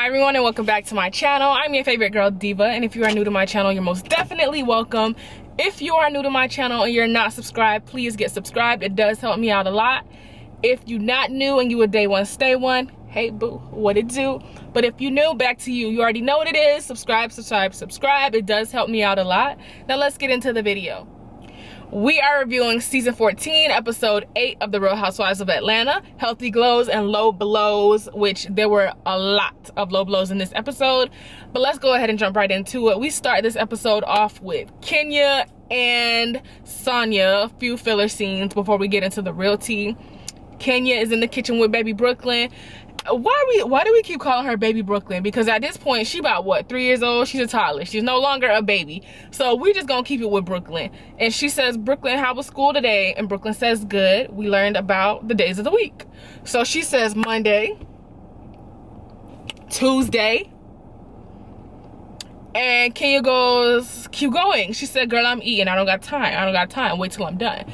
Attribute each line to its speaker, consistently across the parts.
Speaker 1: Hi everyone and welcome back to my channel. I'm your favorite girl Diva, and if you are new to my channel, you're most definitely welcome. If you are new to my channel and you're not subscribed, please get subscribed. It does help me out a lot. If you're not new and you a day one stay one, hey boo, what it do? But if you're new, back to you. You already know what it is. Subscribe. It does help me out a lot. Now let's get into the video. We are reviewing season 14, episode 8 of the Real Housewives of Atlanta, Healthy Glows and Low Blows, which there were a lot of low blows in this episode. But let's go ahead and jump right into it. We start this episode off with Kenya and Sonya, a few filler scenes before we get into the real tea. Kenya is in the kitchen with baby Brooklyn. Why do we keep calling her baby Brooklyn? Because at this point she about what, 3 years old? She's a toddler. She's no longer a baby. So we're just gonna keep it with Brooklyn. And she says, Brooklyn, how was school today? And Brooklyn says, good. We learned about the days of the week. So she says Monday, Tuesday, and Kenya goes, keep going. She said, girl, I'm eating. I don't got time. Wait till I'm done.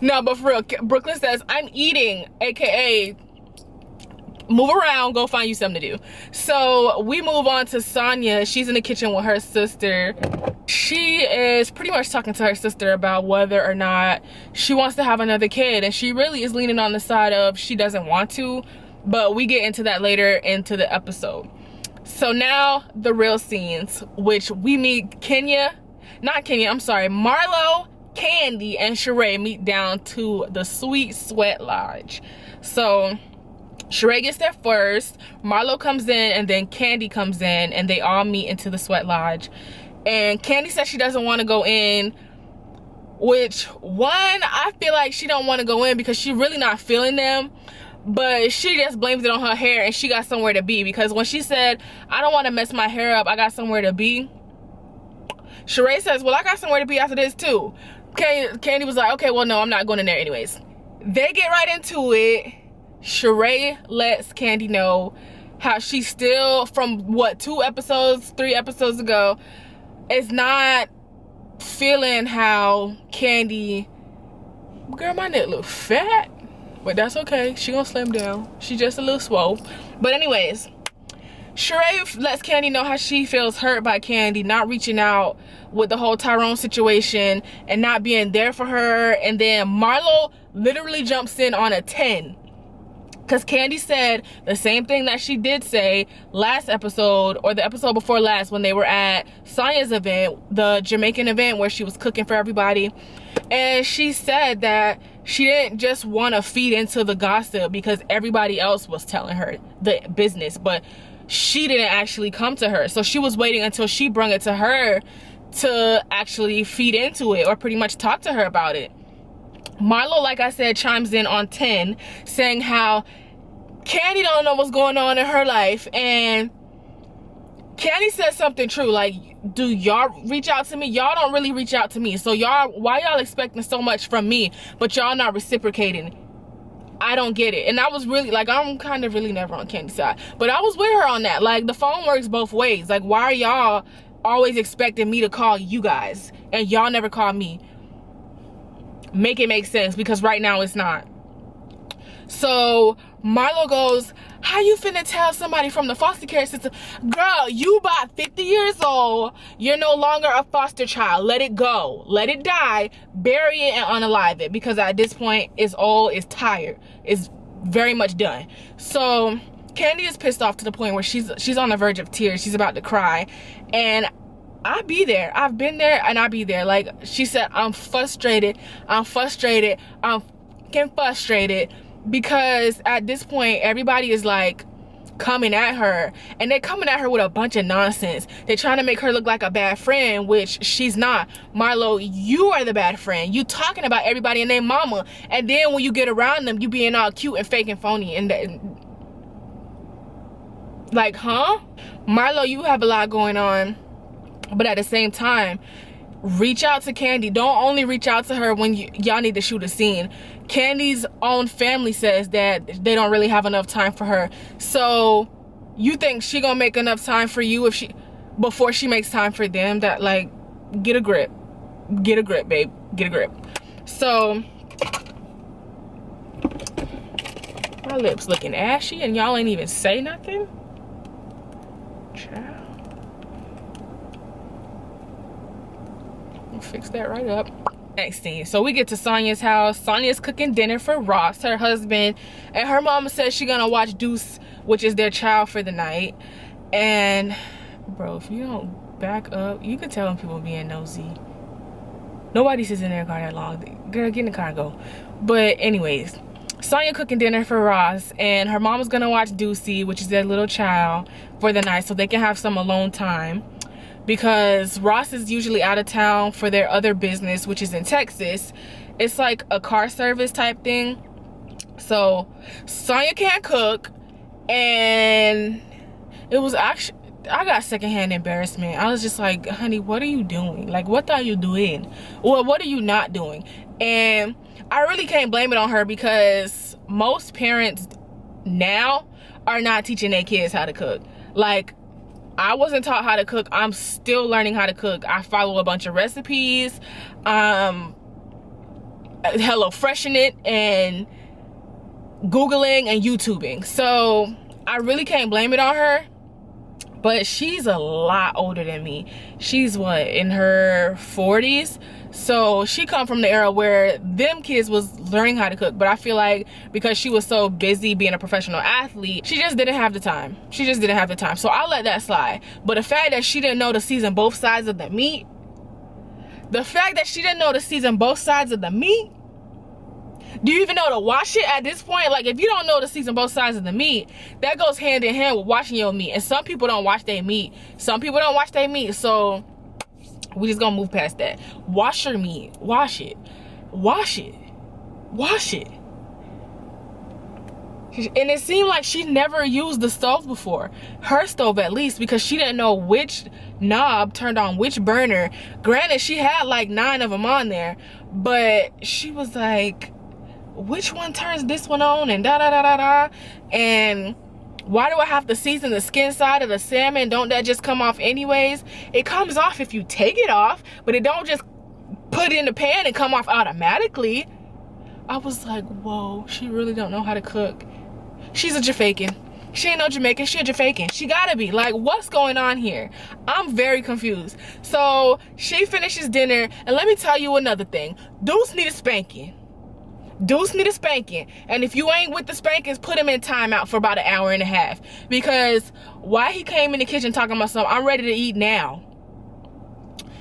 Speaker 1: No, but for real, Brooklyn says, I'm eating, aka move around, go find you something to do. So we move on to Sonya. She's in the kitchen with her sister. She is pretty much talking to her sister about whether or not she wants to have another kid, and she really is leaning on the side of she doesn't want to, but we get into that later into the episode. So now the real scenes, which we meet Marlo, Candy, and Sheree meet down to the Sweet Sweat Lodge. So Sheree gets there first, Marlo comes in, and then Candy comes in, and they all meet into the Sweat Lodge. And Candy says she doesn't want to go in, which I feel like she don't want to go in because she's really not feeling them, but she just blames it on her hair, and she got somewhere to be. Because when she said, I don't want to mess my hair up, I got somewhere to be, Sheree says, well, I got somewhere to be after this too. Candy was like, okay, well, no, I'm not going in there anyways. They get right into it. Sheree lets Candy know how she still, from what, 3 episodes ago, is not feeling how Candy, girl, my neck look fat, but that's okay. She gonna slim down. She just a little swole. But anyways, Sheree lets Candy know how she feels hurt by Candy not reaching out with the whole Tyrone situation and not being there for her. And then Marlo literally jumps in on a 10. Because Candy said the same thing that she did say last episode, or the episode before last, when they were at Sonya's event, the Jamaican event where she was cooking for everybody. And she said that she didn't just want to feed into the gossip because everybody else was telling her the business, but she didn't actually come to her. So she was waiting until she brought it to her to actually feed into it, or pretty much talk to her about it. Marlo, like I said, chimes in on 10, saying how Candy don't know what's going on in her life. And Candy says something true, like, do y'all reach out to me? Y'all don't really reach out to me. So why y'all expecting so much from me, but y'all not reciprocating? I don't get it. And I was really, like, I'm kind of really never on Candy's side, but I was with her on that. Like, the phone works both ways. Like, why are y'all always expecting me to call you guys and y'all never call me? Make it make sense, because right now it's not. So Marlo goes, how you finna tell somebody from the foster care system? Girl, you about 50 years old. You're no longer a foster child. Let it go. Let it die. Bury it and unalive it, because at this point it's old, it's tired, it's very much done. So Candy is pissed off to the point where she's on the verge of tears. She's about to cry. And I be there. I've been there, and I be there. Like she said, I'm frustrated. I'm fucking frustrated, because at this point everybody is like coming at her, and they're coming at her with a bunch of nonsense. They're trying to make her look like a bad friend, which she's not. Marlo, you are the bad friend. You talking about everybody and their mama, and then when you get around them, you being all cute and fake and phony, and like, huh? Marlo, you have a lot going on. But at the same time, reach out to Candy. Don't only reach out to her when y'all need to shoot a scene. Candy's own family says that they don't really have enough time for her. So you think she gonna make enough time for you before she makes time for them? That, like, get a grip, babe, get a grip. So y'all lips looking ashy and y'all ain't even say nothing? Child. We'll fix that right up. Next scene, so we get to Sonya's house. Sonya's cooking dinner for Ross, her husband, and her mama says she's gonna watch Deuce, which is their child, for the night. And bro, if you don't back up, you can tell when people being nosy. Nobody sits in their car that long. Girl, get in the car and go. But anyways, Sonya cooking dinner for Ross, and her mama's gonna watch Deucey, which is their little child, for the night so they can have some alone time, because Ross is usually out of town for their other business, which is in Texas. It's like a car service type thing. So Sonya can't cook, and it was actually, I got secondhand embarrassment. I was just like, honey, what are you doing? Like, what are you doing? Or what are you not doing? And I really can't blame it on her, because most parents now are not teaching their kids how to cook. Like, I wasn't taught how to cook. I'm still learning how to cook. I follow a bunch of recipes, Hello Freshen it, and Googling and YouTubing. So I really can't blame it on her. But she's a lot older than me. She's what, in her 40s? So she come from the era where them kids was learning how to cook. But I feel like because she was so busy being a professional athlete, she just didn't have the time. She just didn't have the time. So I'll let that slide. But the fact that she didn't know to season both sides of the meat, do you even know to wash it at this point? Like, if you don't know to season both sides of the meat, that goes hand in hand with washing your meat. And some people don't wash their meat. So we just gonna move past that. Wash your meat. Wash it. Wash it. Wash it. And it seemed like she never used the stove before. Her stove, at least, because she didn't know which knob turned on which burner. Granted, she had like 9 of them on there. But she was like, which one turns this one on, and da da da da da, and why do I have to season the skin side of the salmon? Don't that just come off anyways? It comes off if you take it off, but it don't just put it in the pan and come off automatically. I was like, whoa, she really don't know how to cook. She's a Jafaican. She ain't no Jamaican, she a Jafaican. She gotta be. Like, what's going on here? I'm very confused. So she finishes dinner, and let me tell you another thing. Deuce need a spanking. Deuce need a spanking. And if you ain't with the spankings, put him in timeout for about 1.5 hours. Because why he came in the kitchen talking about something, I'm ready to eat now.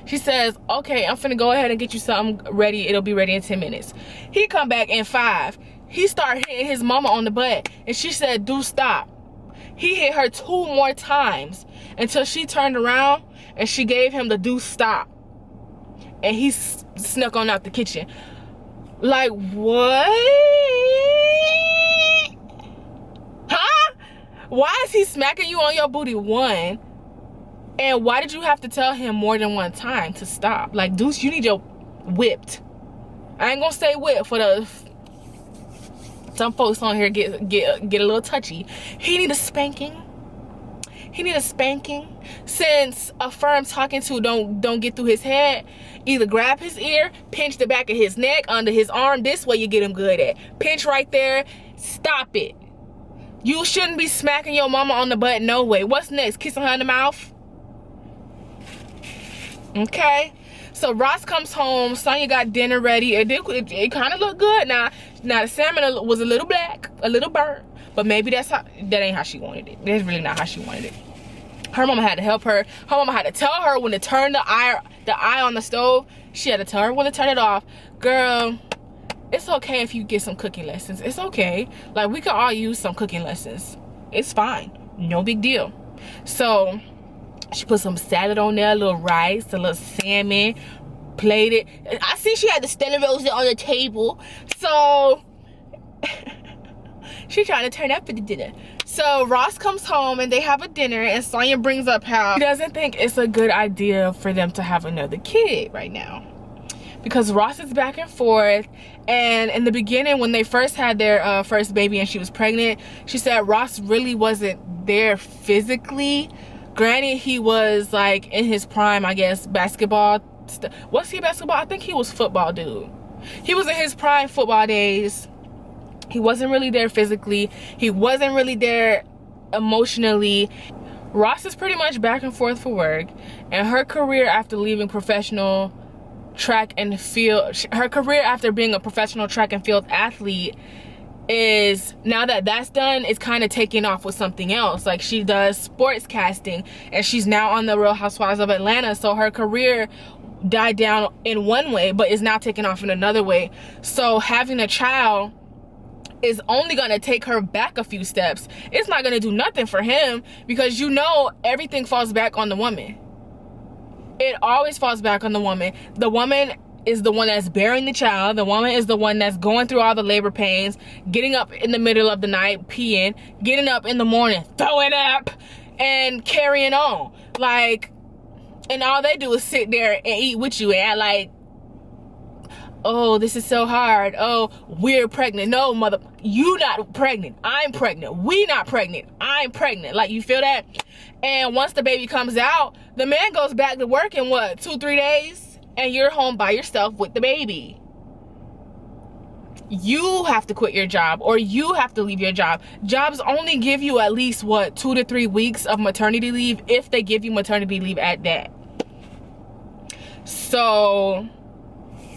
Speaker 1: She says, okay, I'm finna go ahead and get you something ready. It'll be ready in 10 minutes. He come back in 5. He started hitting his mama on the butt. And she said, Deuce, stop. He hit her 2 more times until she turned around and she gave him the Deuce, stop. And he snuck on out the kitchen. Like, what? Huh? Why is he smacking you on your booty, 1? And why did you have to tell him more than 1 time to stop? Like, Deuce, you need your whipped. I ain't gonna say whip for the... Some folks on here get a little touchy. He need a spanking. He need a spanking. Since a firm talking to don't get through his head, either grab his ear, pinch the back of his neck, under his arm. This way you get him good at. Pinch right there. Stop it. You shouldn't be smacking your mama on the butt, no way. What's next? Kissing her in the mouth? Okay. So Ross comes home. Sonya got dinner ready. It kind of looked good. Now the salmon was a little black, a little burnt. But maybe that ain't how she wanted it. That's really not how she wanted it. Her mama had to help her. Her mama had to tell her when to turn the eye on the stove. She had to tell her when to turn it off. Girl, it's okay if you get some cooking lessons. It's okay. Like, we could all use some cooking lessons. It's fine. No big deal. So she put some salad on there, a little rice, a little salmon, plated. I see she had the Stella Rosa on the table. So she trying to turn up for the dinner. So Ross comes home and they have a dinner, and Sonya brings up how she doesn't think it's a good idea for them to have another kid right now, because Ross is back and forth. And in the beginning, when they first had their first baby and she was pregnant, she said Ross really wasn't there physically. Granted, he was like in his prime, I guess, basketball. Was he basketball? I think he was football dude. He was in his prime football days. He wasn't really there physically. He wasn't really there emotionally. Ross is pretty much back and forth for work, and her career after leaving professional track and field, her career after being a professional track and field athlete, is, now that that's done, is kind of taking off with something else. Like, she does sports casting, and she's now on the Real Housewives of Atlanta. So her career died down in one way, but is now taking off in another way. So having a child is only gonna take her back a few steps. It's not gonna do nothing for him, because you know everything falls back on the woman. It always falls back on the woman. The woman is the one that's bearing the child. The woman is the one that's going through all the labor pains, getting up in the middle of the night, peeing, getting up in the morning, throwing up, and carrying on. Like, and all they do is sit there and eat with you and act like, oh, this is so hard. Oh, we're pregnant. No, mother, you not pregnant. I'm pregnant. We not pregnant. I'm pregnant. Like, you feel that? And once the baby comes out, the man goes back to work in what, 2-3 days? And you're home by yourself with the baby. You have to quit your job, or you have to leave your job. Jobs only give you at least, what, 2 to 3 weeks of maternity leave, if they give you maternity leave at that. So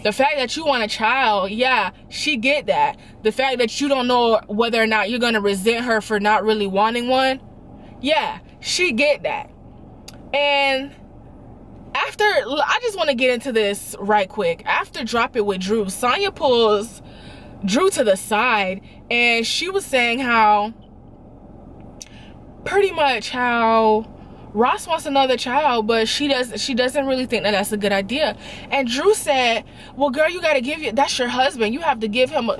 Speaker 1: the fact that you want a child, yeah, she get that. The fact that you don't know whether or not you're gonna resent her for not really wanting one, yeah, she get that. And after, I just want to get into this right quick. After Drop It with Drew, Sonya pulls Drew to the side, and she was saying how, pretty much how Ross wants another child, but she doesn't really think that that's a good idea. And Drew said, well, girl, you gotta give that's your husband. You have to give him a...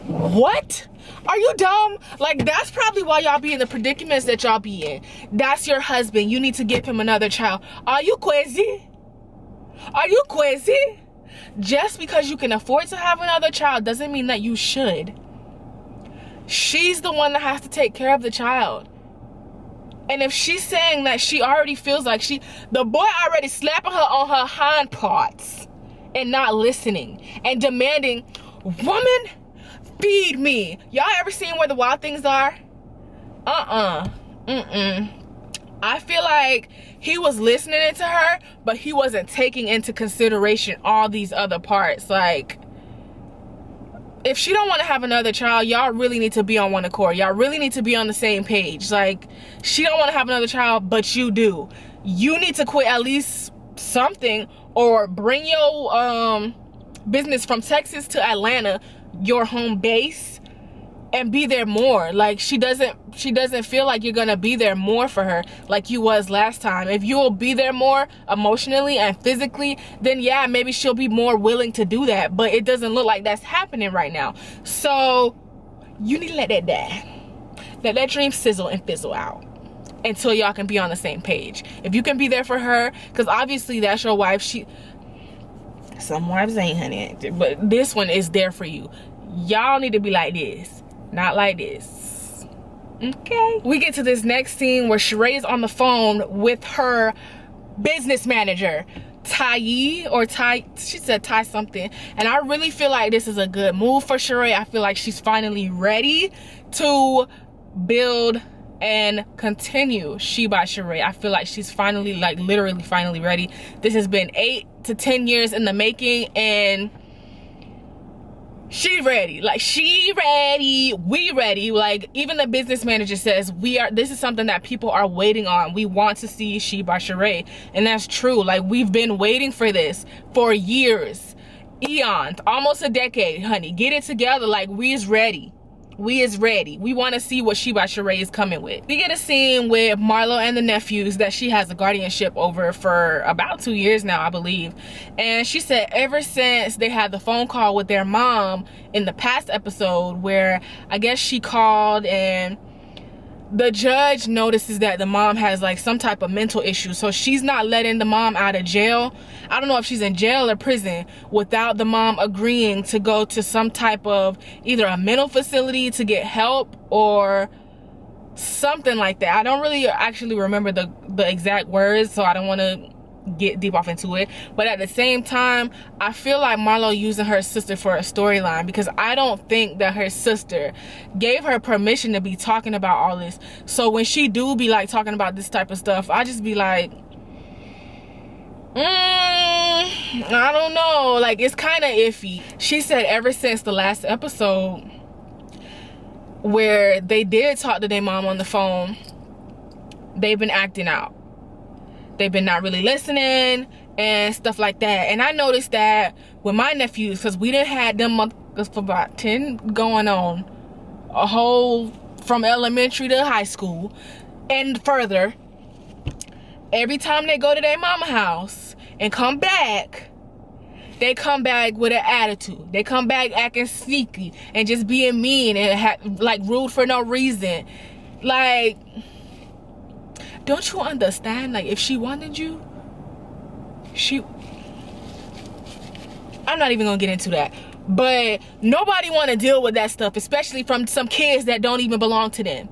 Speaker 1: What? Are you dumb? Like, that's probably why y'all be in the predicaments that y'all be in. That's your husband. You need to give him another child. Are you crazy? Are you crazy? Just because you can afford to have another child doesn't mean that you should. She's the one that has to take care of the child. And if she's saying that she already feels like the boy already slapping her on her hind parts and not listening and demanding, woman, feed me. Y'all ever seen Where the Wild Things Are? I feel like he was listening to her, but he wasn't taking into consideration all these other parts. Like, if she don't want to have another child, y'all really need to be on one accord. Y'all really need to be on the same page. Like, she don't want to have another child, but you do. You need to quit at least something, or bring your business from Texas to Atlanta, your home base, and be there more. Like, she doesn't feel like you're gonna be there more for her like you was last time. If you'll be there more emotionally and physically, then yeah, maybe she'll be more willing to do that. But it doesn't look like that's happening right now. So you need to let that die. Let that dream sizzle and fizzle out until y'all can be on the same page. If you can be there for her, because obviously that's your wife. Some wives ain't, honey, but this one is there for you. Y'all need to be like this, not like this. Okay. We get to this next scene where Sheree is on the phone with her business manager, Ty, or Ty, she said Ty something. And I really feel like this is a good move for Sheree. I feel like she's finally ready to build and continue She by Sheree. I feel like she's finally, like, literally finally ready. This has been 8 to 10 years in the making, and she ready. Like, she ready, we ready. Like, even the business manager says this is something that people are waiting on. We want to see She by Sheree. And that's true. Like, we've been waiting for this for years, eons, almost a decade, honey. Get it together. Like, we is ready. We is ready. We want to see what She by Sheree is coming with. We get a scene with Marlo and the nephews that she has a guardianship over for about 2 years now, I believe. And she said ever since they had the phone call with their mom in the past episode, where I guess she called and the judge notices that the mom has, like, some type of mental issue, so she's not letting the mom out of jail. I don't know if she's in jail or prison, without the mom agreeing to go to some type of either a mental facility to get help or something like that. I don't really actually remember the exact words, so I don't want to get deep off into it, but at the same time, I feel like Marlo using her sister for a storyline, because I don't think that her sister gave her permission to be talking about all this. So when she do be like talking about this type of stuff, I just be like, I don't know, like it's kind of iffy. She said ever since the last episode where they did talk to their mom on the phone, they've been acting out. They've been not really listening and stuff like that. And I noticed that with my nephews, because we done had them motherfuckers for about 10 going on, a whole from elementary to high school and further. Every time they go to their mama house and come back, they come back with an attitude. They come back acting sneaky and just being mean and like rude for no reason. Like, don't you understand? Like, if she wanted you, I'm not even gonna get into that. But nobody want to deal with that stuff, especially from some kids that don't even belong to them.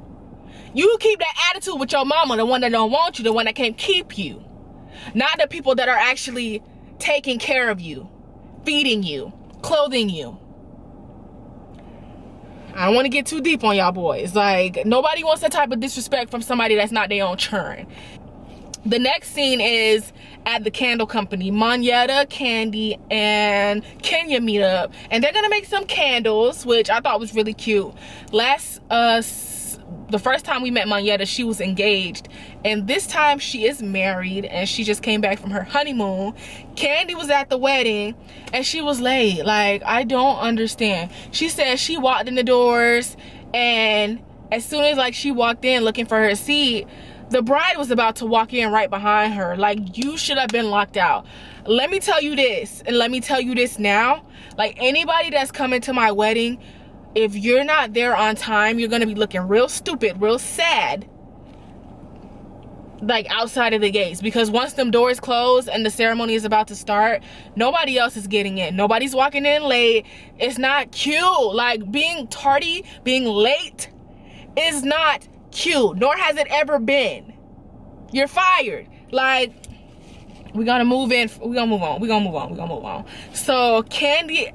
Speaker 1: You keep that attitude with your mama, the one that don't want you, the one that can't keep you. Not the people that are actually taking care of you, feeding you, clothing you. I don't want to get too deep on y'all boys. Like, nobody wants that type of disrespect from somebody that's not their own churn. The next scene is at the candle company. Monyetta, Candy, and Kenya meet up, and they're gonna make some candles, which I thought was really cute. The first time we met Monyetta, she was engaged, and this time she is married, and she just came back from her honeymoon. Candy was at the wedding, and she was late. Like, I don't understand. She said she walked in the doors, and as soon as like she walked in looking for her seat, the bride was about to walk in right behind her. Like, you should have been locked out. Let me tell you this, and let me tell you this now. Like, anybody that's coming to my wedding, if you're not there on time, you're gonna be looking real stupid, real sad, like outside of the gates. Because once them doors close and the ceremony is about to start, nobody else is getting in. Nobody's walking in late. It's not cute. Like, being tardy, being late is not cute, nor has it ever been. You're fired. Like, we're gonna move in. We're gonna move on. So Candy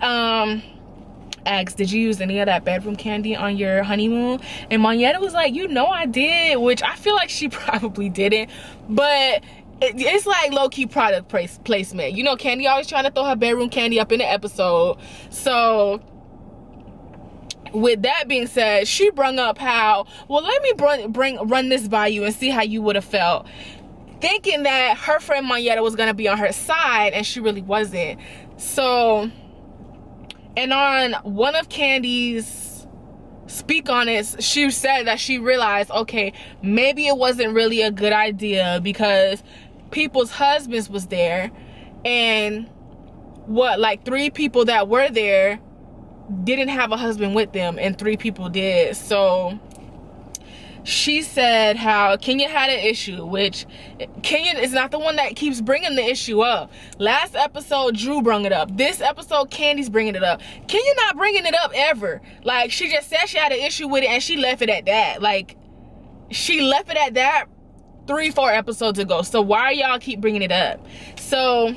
Speaker 1: asked, did you use any of that bedroom candy on your honeymoon? And Monyetta was like, you know I did, which I feel like she probably didn't, but it's like low-key product placement. You know, Candy always trying to throw her bedroom candy up in the episode. So with that being said, she brung up how, well, let me run this by you and see how you would have felt, thinking that her friend Monyetta was gonna be on her side, and she really wasn't. So, and on one of Candy's speak on it, she said that she realized, okay, maybe it wasn't really a good idea because people's husbands was there, and what, like 3 people that were there didn't have a husband with them, and 3 people did. So she said how Kenya had an issue, which Kenya is not the one that keeps bringing the issue up. Last episode, Drew brought it up. This episode, Candy's bringing it up. Kenya not bringing it up ever. Like, she just said she had an issue with it, and she left it at that. Like, she left it at that 3-4 episodes ago. So why y'all keep bringing it up? So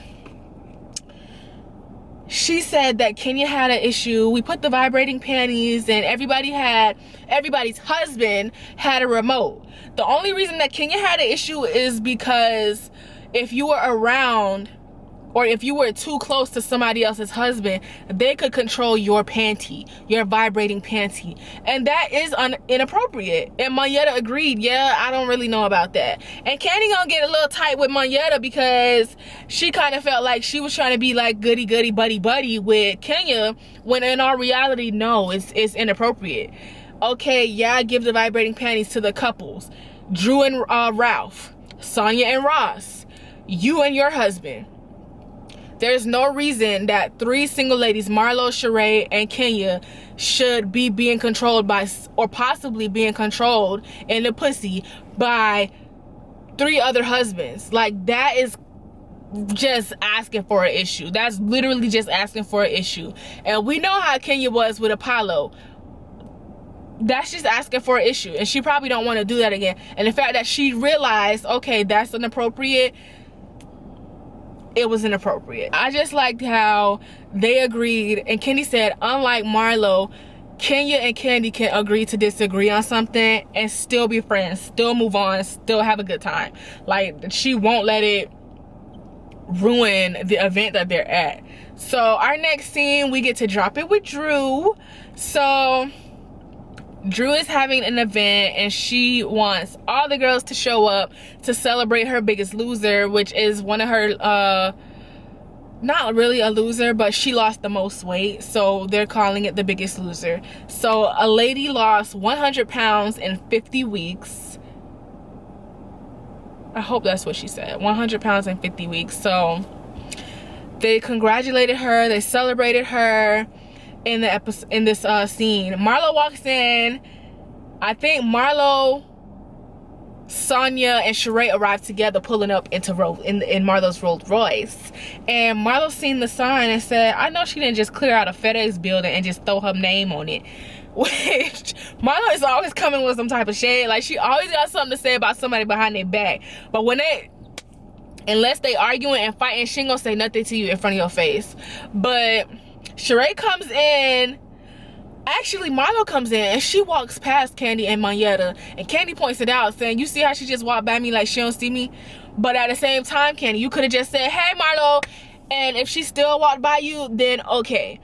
Speaker 1: she said that Kenya had an issue. We put the vibrating panties, and everybody's husband had a remote. The only reason that Kenya had an issue is because if you were around, or if you were too close to somebody else's husband, they could control your panty, your vibrating panty, and that is inappropriate. And Monyetta agreed, yeah, I don't really know about that. And Candy gonna get a little tight with Monyetta because she kind of felt like she was trying to be like goody goody buddy buddy with Kenya, when in our reality, no, it's inappropriate. Okay, yeah, I give the vibrating panties to the couples, Drew and Ralph, Sonia and Ross, you and your husband. There's no reason that 3 single ladies, Marlo, Sheree, and Kenya, should be being controlled by, or possibly being controlled in the pussy by 3 other husbands. Like, that is just asking for an issue. That's literally just asking for an issue. And we know how Kenya was with Apollo. That's just asking for an issue, and she probably don't want to do that again. And the fact that she realized, okay, that's inappropriate, it was inappropriate. I just liked how they agreed, and Kenny said, unlike Marlo, Kenya and Candy can agree to disagree on something and still be friends, still move on, still have a good time. Like, she won't let it ruin the event that they're at. So our next scene, we get to drop it with Drew. So Drew is having an event and she wants all the girls to show up to celebrate her biggest loser, which is one of her not really a loser, but she lost the most weight, so they're calling it the biggest loser. So a lady lost 100 pounds in 50 weeks. I hope that's what she said, 100 pounds in 50 weeks. So they congratulated her, they celebrated her in the episode, in this scene. Marlo walks in. I think Marlo, Sonya, and Sheree arrived together, pulling up into in Marlo's Rolls Royce. And Marlo seen the sign and said, I know she didn't just clear out a FedEx building and just throw her name on it. Which Marlo is always coming with some type of shade. Like, she always got something to say about somebody behind their back. But when unless they arguing and fighting, she ain't gonna say nothing to you in front of your face. But Sheree comes in. Actually, Marlo comes in and she walks past Candy and Mayetta, and Candy points it out, saying, you see how she just walked by me like she don't see me? But at the same time, Candy, you could have just said, hey, Marlo, and if she still walked by you, then okay.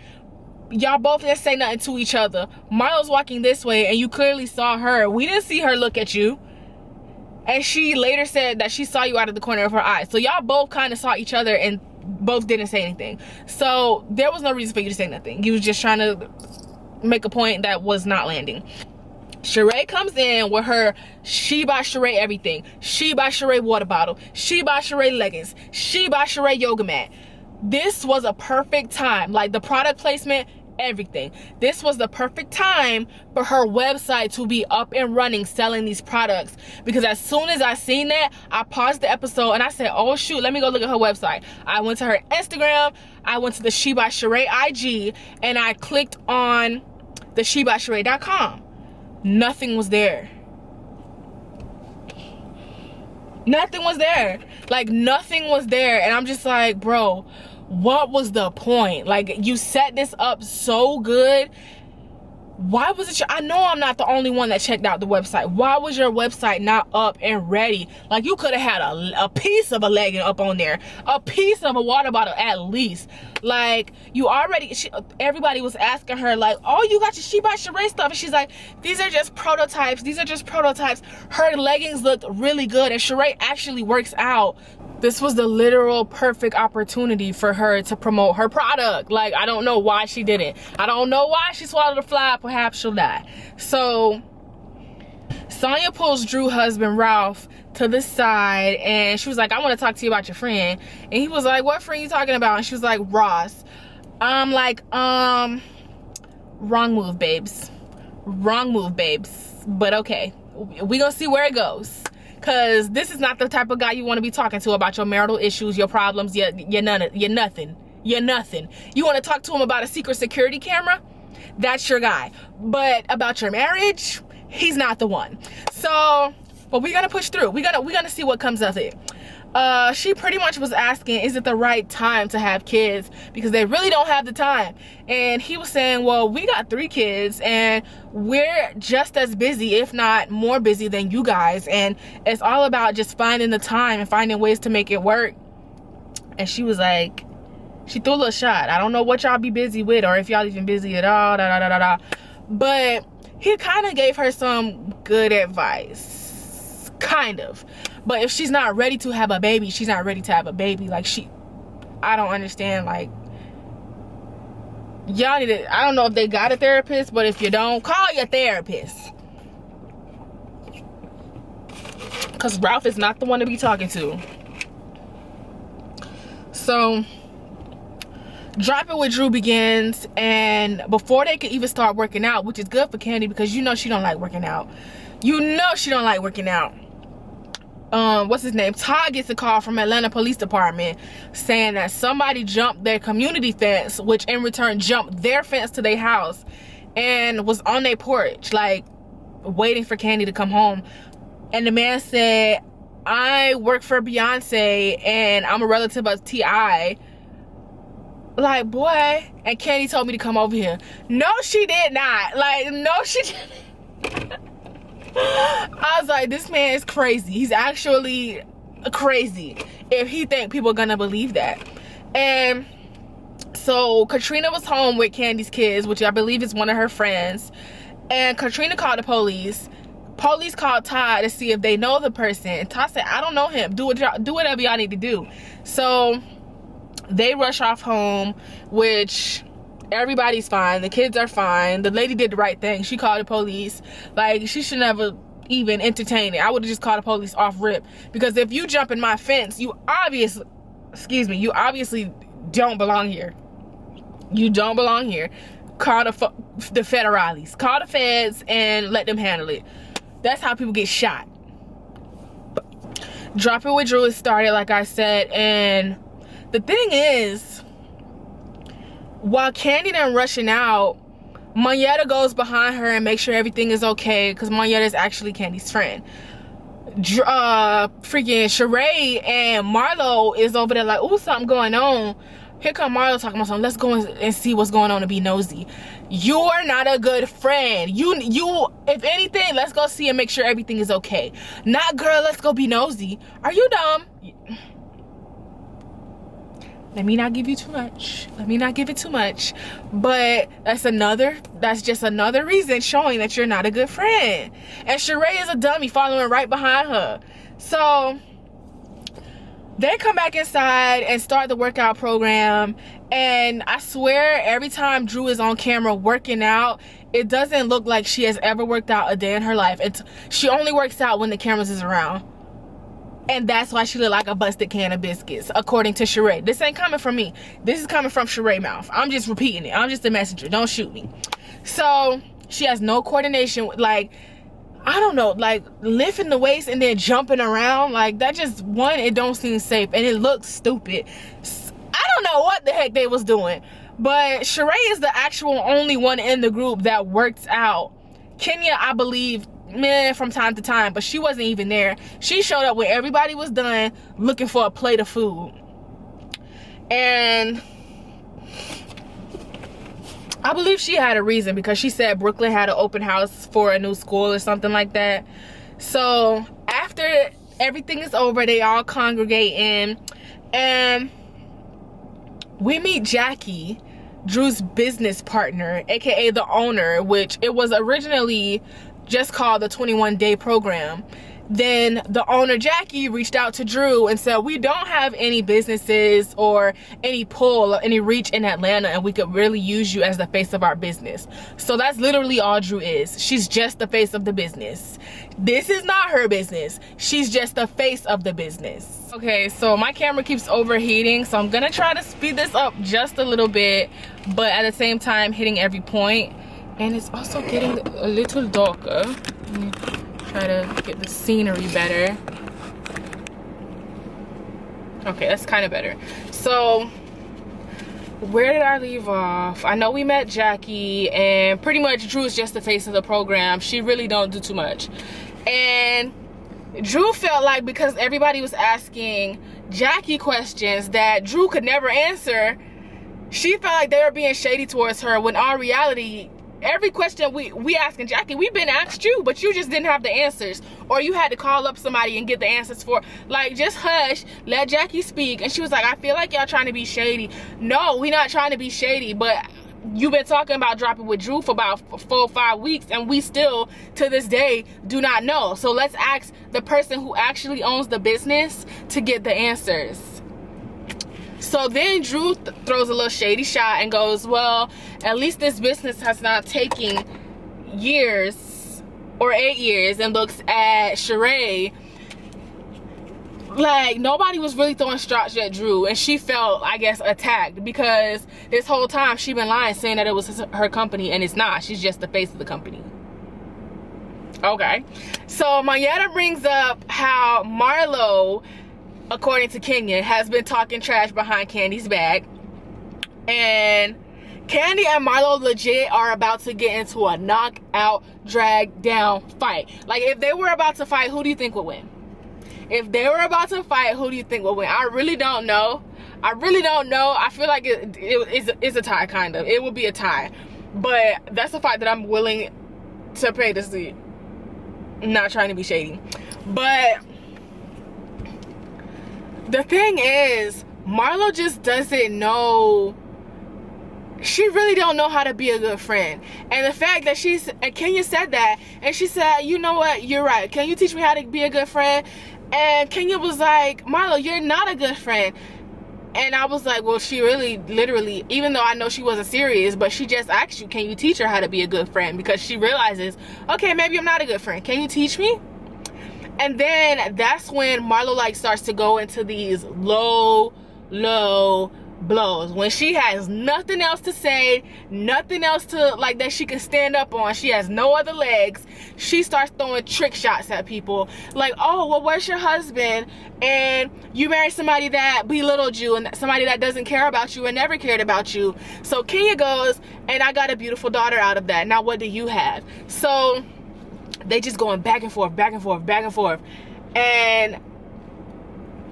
Speaker 1: Y'all both didn't say nothing to each other. Marlo's walking this way and you clearly saw her. We didn't see her look at you. And she later said that she saw you out of the corner of her eye. So y'all both kind of saw each other and both didn't say anything. So there was no reason for you to say nothing. You was just trying to make a point that was not landing. Sheree comes in with her She by Sheree everything. She by Sheree water bottle. She by Sheree leggings. She by Sheree yoga mat. This was a perfect time. Like, the product placement, everything. This was the perfect time for her website to be up and running, selling these products. Because as soon as I seen that, I paused the episode and I said, oh shoot, let me go look at her website. I went to her Instagram, I went to the She by Sheree IG, and I clicked on the shebysheree.com. Nothing was there. Nothing was there. Like, nothing was there. And I'm just like, bro, what was the point? Like, you set this up so good. Why was it? I know I'm not the only one that checked out the website. Why was your website not up and ready? Like, you could have had a piece of a legging up on there, a piece of a water bottle at least. Like, you already, everybody was asking her, like, oh, you got your She by Sheree stuff. And she's like, these are just prototypes. These are just prototypes. Her leggings looked really good, and Sheree actually works out. This was the literal perfect opportunity for her to promote her product. Like, I don't know why she didn't. I don't know why she swallowed a fly. Perhaps she'll die. So Sonya pulls Drew's husband Ralph to the side and she was like, I want to talk to you about your friend. And he was like, what friend you talking about? And she was like, Ross. I'm like, wrong move, babes. Wrong move, babes. But okay, we gonna see where it goes. Cause this is not the type of guy you want to be talking to about your marital issues, your problems, you're nothing. You want to talk to him about a secret security camera? That's your guy. But about your marriage, he's not the one. So, but we're gonna push through. We're gonna see what comes of it. She pretty much was asking, is it the right time to have kids? Because they really don't have the time. And he was saying, well, we got 3 kids and we're just as busy, if not more busy than you guys. And it's all about just finding the time and finding ways to make it work. And she was like, she threw a little shot. I don't know what y'all be busy with or if y'all even busy at all, But he kind of gave her some good advice. Kind of. But if she's not ready to have a baby, she's not ready to have a baby. Like, I don't understand. Like, y'all need to, I don't know if they got a therapist, but if you don't, call your therapist. Because Ralph is not the one to be talking to. So, Drop It with Drew begins, and before they could even start working out, which is good for Candy because you know she don't like working out. You know she don't like working out. What's his name? Todd gets a call from Atlanta Police Department saying that somebody jumped their community fence, which in return jumped their fence to their house and was on their porch, like waiting for Candy to come home. And the man said, I work for Beyonce and I'm a relative of T.I. Like, boy, and Candy told me to come over here. No, she did not. Like, no, she didn't. I was like, this man is crazy. He's actually crazy if he think people are gonna believe that. And so Katrina was home with Candy's kids, which I believe is one of her friends. And Katrina called the police. Police called Todd to see if they know the person. And Todd said, I don't know him. Do whatever y'all need to do. So they rush off home, which everybody's fine. The kids are fine. The lady did the right thing. She called the police. Like, she should never even entertain it. I would have just called the police off rip. Because if you jump in my fence, you obviously don't belong here. You don't belong here. Call the federales. Call the feds and let them handle it. That's how people get shot. Drop It with Drew is started, like I said, and the thing is, while Candy done rushing out, Monyetta goes behind her and makes sure everything is okay, because Monyetta is actually Candy's friend. Freaking Sheree and Marlo is over there like, ooh, something going on. Here come Marlo talking about something. Let's go and see what's going on and be nosy. You're not a good friend. You, if anything, let's go see and make sure everything is okay. Not, girl, let's go be nosy. Are you dumb? Let me not give you too much. Let me not give it too much. But that's just another reason showing that you're not a good friend. And Sheree is a dummy following right behind her. So they come back inside and start the workout program. And I swear, every time Drew is on camera working out, it doesn't look like she has ever worked out a day in her life. She only works out when the cameras is around. And that's why she look like a busted can of biscuits, according to Sheree. This ain't coming from me. This is coming from Sheree mouth. I'm just repeating it. I'm just a messenger. Don't shoot me. So she has no coordination. Like, I don't know, like lifting the weights and then jumping around. Like, that just, one, it don't seem safe and it looks stupid. I don't know what the heck they was doing. But Sheree is the actual only one in the group that works out. Kenya, I believe, from time to time, but she wasn't even there. She showed up when everybody was done looking for a plate of food. And I believe she had a reason, because she said Brooklyn had an open house for a new school or something like that. So after everything is over, they all congregate in, and we meet Jackie, Drew's business partner, aka the owner, which it was originally just called the 21-day program. Then the owner, Jackie, reached out to Drew and said, we don't have any businesses or any pull or any reach in Atlanta, and we could really use you as the face of our business. So that's literally all Drew is. She's just the face of the business. This is not her business. She's just the face of the business. Okay, so my camera keeps overheating, so I'm gonna try to speed this up just a little bit, but at the same time hitting every point. And it's also getting a little darker. Let me try to get the scenery better. Okay, that's kind of better. So where did I leave off? I know we met Jackie, and pretty much Drew is just the face of the program. She really don't do too much. And Drew felt like, because everybody was asking Jackie questions that Drew could never answer, she felt like they were being shady towards her, when in reality, every question we asking Jackie, we've been asked you, but you just didn't have the answers, or you had to call up somebody and get the answers for. Like, just hush, let Jackie speak. And she was like, I feel like y'all trying to be shady. No, we not trying to be shady, but you've been talking about dropping with Drew for about 4 or 5 weeks, and we still to this day do not know. So let's ask the person who actually owns the business to get the answers. So then Drew throws a little shady shot and goes, well, at least this business has not taken years or 8 years, and looks at Sheree like nobody was really throwing shots at Drew, and she felt, I guess, attacked, because this whole time she been lying, saying that it was her company, and it's not. She's just the face of the company. Okay, so Monyetta brings up how Marlo, according to Kenya, has been talking trash behind Candy's back, and Candy and Marlo legit are about to get into a knockout, drag down fight. Like, if they were about to fight, who do you think would win? If they were about to fight, who do you think would win? I really don't know. I really don't know. I feel like it's a tie, kind of. It would be a tie. But that's a fight that I'm willing to pay to see. I'm not trying to be shady. But the thing is, Marlo just doesn't know. She really don't know how to be a good friend. And the fact that and Kenya said that, and she said, you know what, you're right. Can you teach me how to be a good friend? And Kenya was like, Marlo, you're not a good friend. And I was like, well, she really, literally, even though I know she wasn't serious, but she just asked you, can you teach her how to be a good friend? Because she realizes, okay, maybe I'm not a good friend. Can you teach me? And then that's when Marlo like starts to go into these low blows. When she has nothing else to say, nothing else to like that she can stand up on, she has no other legs, she starts throwing trick shots at people like, oh, well, where's your husband? And you married somebody that belittled you and somebody that doesn't care about you and never cared about you. So Kenya goes, and I got a beautiful daughter out of that. Now what do you have? So they just going back and forth, back and forth, back and forth. And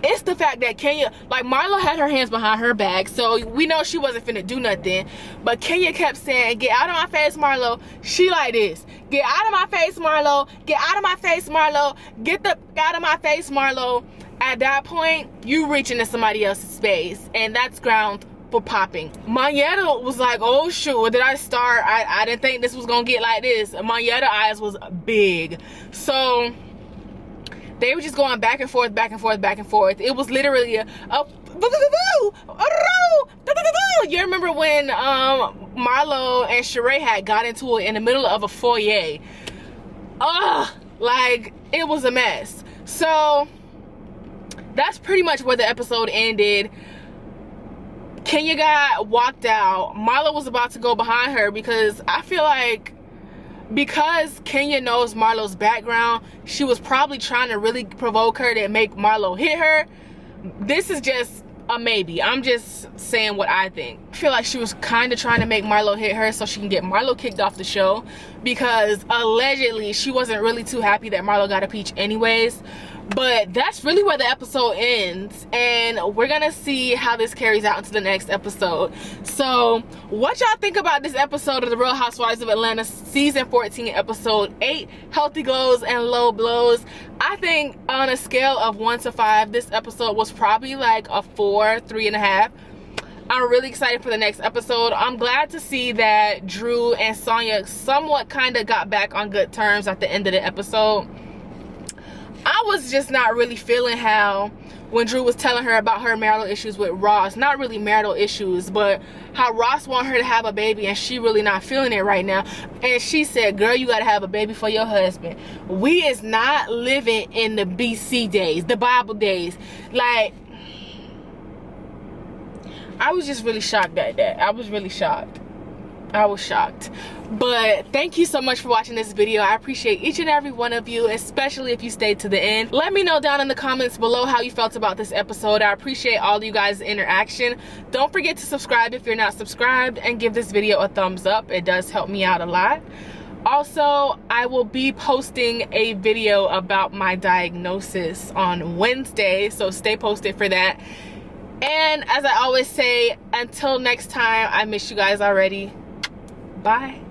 Speaker 1: it's the fact that Kenya, like, Marlo had her hands behind her back, so we know she wasn't finna do nothing. But Kenya kept saying, get out of my face, Marlo. She like this, get out of my face, Marlo. Get out of my face, Marlo. Get the out of my face, Marlo. At that point, you reach into somebody else's space, and that's ground for popping. Mayetta was like, oh shoot, where did I start? I didn't think this was gonna get like this. Mayetta eyes was big. So they were just going back and forth, back and forth, back and forth. It was literally you remember when Marlo and Sheree had got into it in the middle of a foyer? Like, it was a mess. So that's pretty much where the episode ended. Kenya got walked out. Marlo was about to go behind her because I feel like, because Kenya knows Marlo's background, she was probably trying to really provoke her to make Marlo hit her. This is just a maybe. I'm just saying what I think. I feel like she was kind of trying to make Marlo hit her so she can get Marlo kicked off the show, because allegedly she wasn't really too happy that Marlo got a peach anyways. But that's really where the episode ends, and we're gonna see how this carries out into the next episode. So what y'all think about this episode of The Real Housewives of Atlanta season 14 episode 8, Healthy Glows and Low Blows? I think on a scale of 1 to 5, this episode was probably like a 4, 3.5. I'm really excited for the next episode. I'm glad to see that Drew and Sonya somewhat kind of got back on good terms at the end of the episode. I was just not really feeling how when Drew was telling her about her marital issues with Ross, not really marital issues, but how Ross wanted her to have a baby and she really not feeling it right now. And she said, girl, you gotta have a baby for your husband. We is not living in the BC days, the Bible days. Like, I was just really shocked at that. I was really shocked. I was shocked. But thank you so much for watching this video. I appreciate each and every one of you, especially if you stayed to the end. Let me know down in the comments below how you felt about this episode. I appreciate all of you guys' interaction. Don't forget to subscribe if you're not subscribed, and give this video a thumbs up. It does help me out a lot. Also, I will be posting a video about my diagnosis on Wednesday, so stay posted for that. And as I always say, until next time, I miss you guys already. Bye.